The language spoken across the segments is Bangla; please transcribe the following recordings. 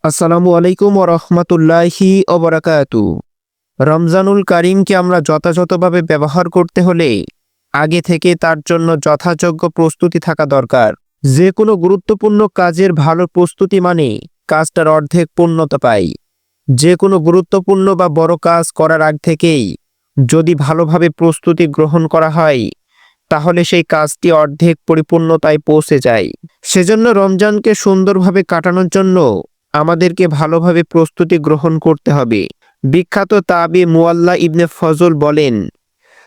আসসালামু আলাইকুম ওয়া রাহমাতুল্লাহি ওয়া বারাকাতু। রমজানুল কারীমকে আমরা যথাযথভাবে ব্যবহার করতে হলে আগে থেকে তার জন্য যথাযোগ্য প্রস্তুতি থাকা দরকার। যে কোনো গুরুত্বপূর্ণ কাজের ভালো প্রস্তুতি মানে কাজটার অর্ধেক পূর্ণতা পায়। যে কোনো গুরুত্বপূর্ণ বা বড় কাজ করার আগ থেকেই যদি ভালোভাবে প্রস্তুতি গ্রহণ করা হয় তাহলে সেই কাজটি অর্ধেক পরিপূর্ণতায় পৌঁছে যায়। সেজন্য রমজানকে সুন্দরভাবে কাটানোর জন্য আমাদেরকে ভালোভাবে প্রস্তুতি গ্রহণ করতে হবে। বিখ্যাত তাবি মুয়াল্লা ইবনে ফজল বলেন,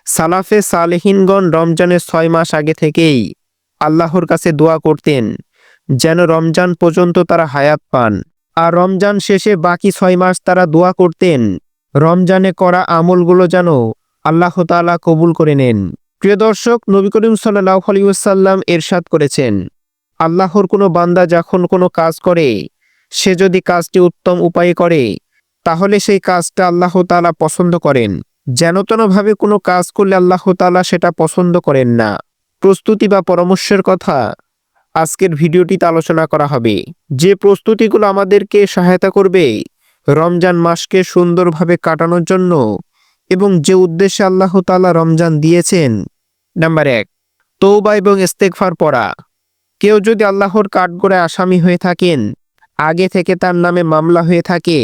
সালাফে সালেহিনগণ রমজানের 6 মাস আগে থেকেই আল্লাহর কাছে দোয়া করতেন যেন রমজান পর্যন্ত তারা হায়াত পান, আর রমজান শেষে বাকি 6 মাস তারা দোয়া করতেন রমজানে করা আমলগুলো যেন আল্লাহ তাআলা কবুল করে নেন। প্রিয় দর্শক, নবী করিম সাল্লাল্লাহু আলাইহি ওয়াসাল্লাম ইরশাদ করেছেন, আল্লাহর কোনো বান্দা যখন কোনো কাজ করে সে যদি কাজটি উত্তম উপায়ে করে তাহলে সেই কাজটা আল্লাহ তাআলা পছন্দ করেন। যেনতেনভাবে কোনো কাজ করলে আল্লাহ তাআলা সেটা পছন্দ করেন না। প্রস্তুতি বা পরামর্শের কথা আজকের ভিডিওটিতে আলোচনা করা হবে। যে প্রস্তুতিগুলো আমাদেরকে সহায়তা করবে রমজান মাসকে সুন্দরভাবে কাটানোর জন্য এবং যে উদ্দেশ্যে আল্লাহ তাআলা রমজান দিয়েছেন। নাম্বার 1, তওবা এবং ইস্তেগফার পড়া। কেউ যদি আল্লাহর কাঠগড়ায় আসামি হয়ে থাকেন, আগে থেকে তার নামে মামলা হয়ে থাকে,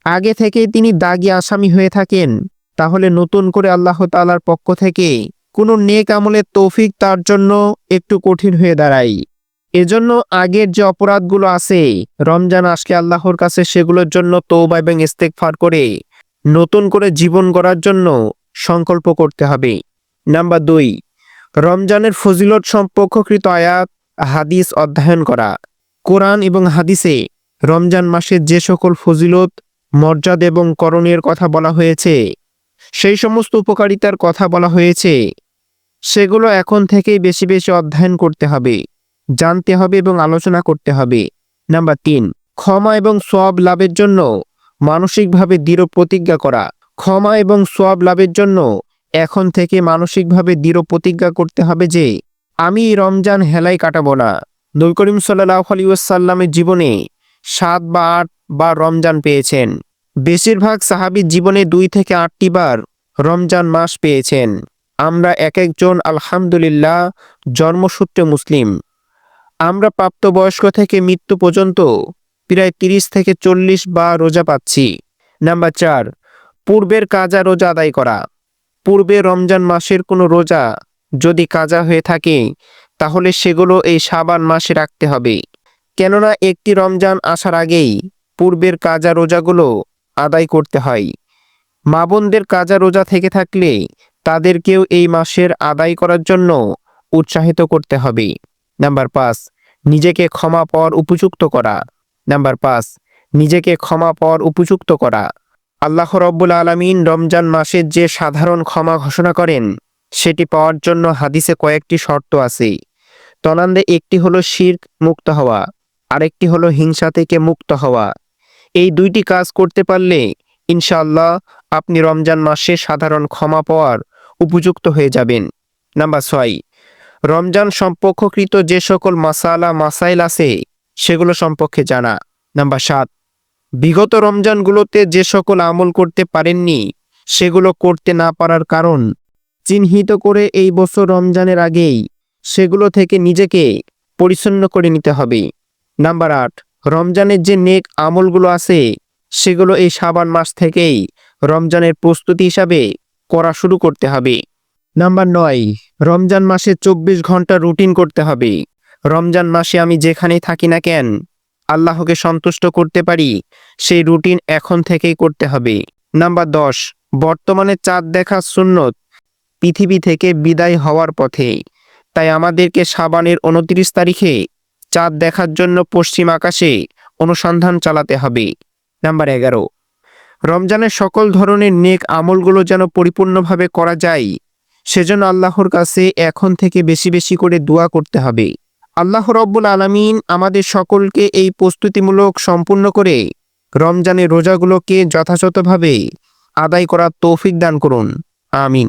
আগে থেকেই তিনি দাগী আসামি হয়ে থাকেন, তাহলে নতুন করে আল্লাহ তাআলার পক্ষ থেকে কোনো নেক আমলের তৌফিক তার জন্য একটু কঠিন হয়ে দাঁড়ায়। এজন্য আগের যে অপরাধগুলো আছে রমজান আসলে আল্লাহর কাছে সেগুলোর জন্য তওবা এবং ইস্তেগফার করে নতুন করে জীবন গড়ার জন্য সংকল্প করতে হবে। নাম্বার 2, রমজানের ফজিলত সম্পর্ককৃত আয়াত হাদিস অধ্যয়ন করা। কোরআন এবং হাদিসে রমজান মাসের যে সকল ফজিলত, মর্যাদা এবং করণীয়ের কথা বলা হয়েছে, সেই সমস্ত উপকারিতার কথা বলা হয়েছে, সেগুলো এখন থেকেই বেশি বেশি অধ্যয়ন করতে হবে, জানতে হবে এবং আলোচনা করতে হবে। নাম্বার 3, ক্ষমা এবং সওয়াব লাভের জন্য মানসিকভাবে দৃঢ় প্রতিজ্ঞা করা। ক্ষমা এবং সওয়াব লাভের জন্য এখন থেকে মানসিকভাবে দৃঢ় প্রতিজ্ঞা করতে হবে যে আমি রমজান হেলায় কাটাবো না। নবী করিম সাল্লাল্লাহু আলাইহি ওয়াসাল্লামের জীবনে 7 বা 8 বার রমজান পেয়েছেন। বেশিরভাগ সাহাবীর জীবনে 2 থেকে 8টি বার রমজান মাস পেয়েছেন। আমরা এক একজন আলহামদুলিল্লাহ জন্মসূত্রে মুসলিম। আমরা প্রাপ্তবয়স্ক থেকে মৃত্যু পর্যন্ত প্রায় 30 থেকে 40 বার রোজা পাচ্ছি। নাম্বার 4, পূর্বের কাজা রোজা আদায় করা। পূর্বে রমজান মাসের কোনো রোজা যদি কাজা হয়ে থাকে তাহলে সেগুলো এই শাবান মাসে রাখতে হবে। কেননা একটি রমজান আসার আগেই পূর্বের কাজা রোজাগুলো আদায় করতে হয়। মা বোনদের কাজা রোজা থেকে থাকলে তাদেরকেও এই মাসের আদায় করার জন্য উৎসাহিত করতে হবে। নাম্বার 5, নিজেকে ক্ষমা পাওয়ার উপযুক্ত করা। নাম্বার 5, নিজেকে ক্ষমা পাওয়ার উপযুক্ত করা। আল্লাহ রাব্বুল আলামিন রমজান মাসের যে সাধারণ ক্ষমা ঘোষণা করেন সেটি পাওয়ার জন্য হাদিসে কয়েকটি শর্ত আছে। তন্মধ্যে একটি হলো শিরক মুক্ত হওয়া, আরেকটি হলো হিংসা থেকে মুক্ত হওয়া। এই 2টি কাজ করতে পারলে ইনশাআল্লাহ আপনি রমজান মাসে সাধারণ ক্ষমা পাওয়ার উপযুক্ত হয়ে যাবেন। নাম্বার 6, রমজান সম্পর্ককৃত যে সকল মাসাইল আছে সেগুলো সম্পর্কে জানা। নাম্বার 7, বিগত রমজানগুলোতে যে সকল আমল করতে পারেননি সেগুলো করতে না পারার কারণ চিহ্নিত করে এই বছর রমজানের আগেই সেগুলো থেকে নিজেকে পরিচ্ছন্ন করে নিতে হবে। নাম্বার 8, রমজানের যে নেক আমলগুলো আছে সেগুলো এই শাবান মাস থেকেই রমজানের প্রস্তুতি হিসাবে করা শুরু করতে হবে। নাম্বার 9, রমজান মাসে 24 ঘন্টা রুটিন করতে হবে। রমজান মাসে আমি যেখানেই থাকি না কেন আল্লাহকে সন্তুষ্ট করতে পারি সেই রুটিন এখন থেকেই করতে হবে। নাম্বার 10, বর্তমানে চাঁদ দেখা সুন্নত পৃথিবী থেকে বিদায় হওয়ার পথে, তাই আমাদেরকে শাবানের 29 তারিখে চাঁদ দেখার জন্য পশ্চিম আকাশে অনুসন্ধান চালাতে হবে। নাম্বার 11, রমজানের সকল ধরনের নেক আমলগুলো যেন পরিপূর্ণভাবে করা যায় সেজন্য আল্লাহর কাছে এখন থেকে বেশি বেশি করে দোয়া করতে হবে। আল্লাহ রাব্বুল আলামিন আমাদের সকলকে এই প্রস্তুতিমূলক সম্পূর্ণ করে রমজানের রোজাগুলোকে যথাযথভাবে আদায় করার তৌফিক দান করুন। আমিন।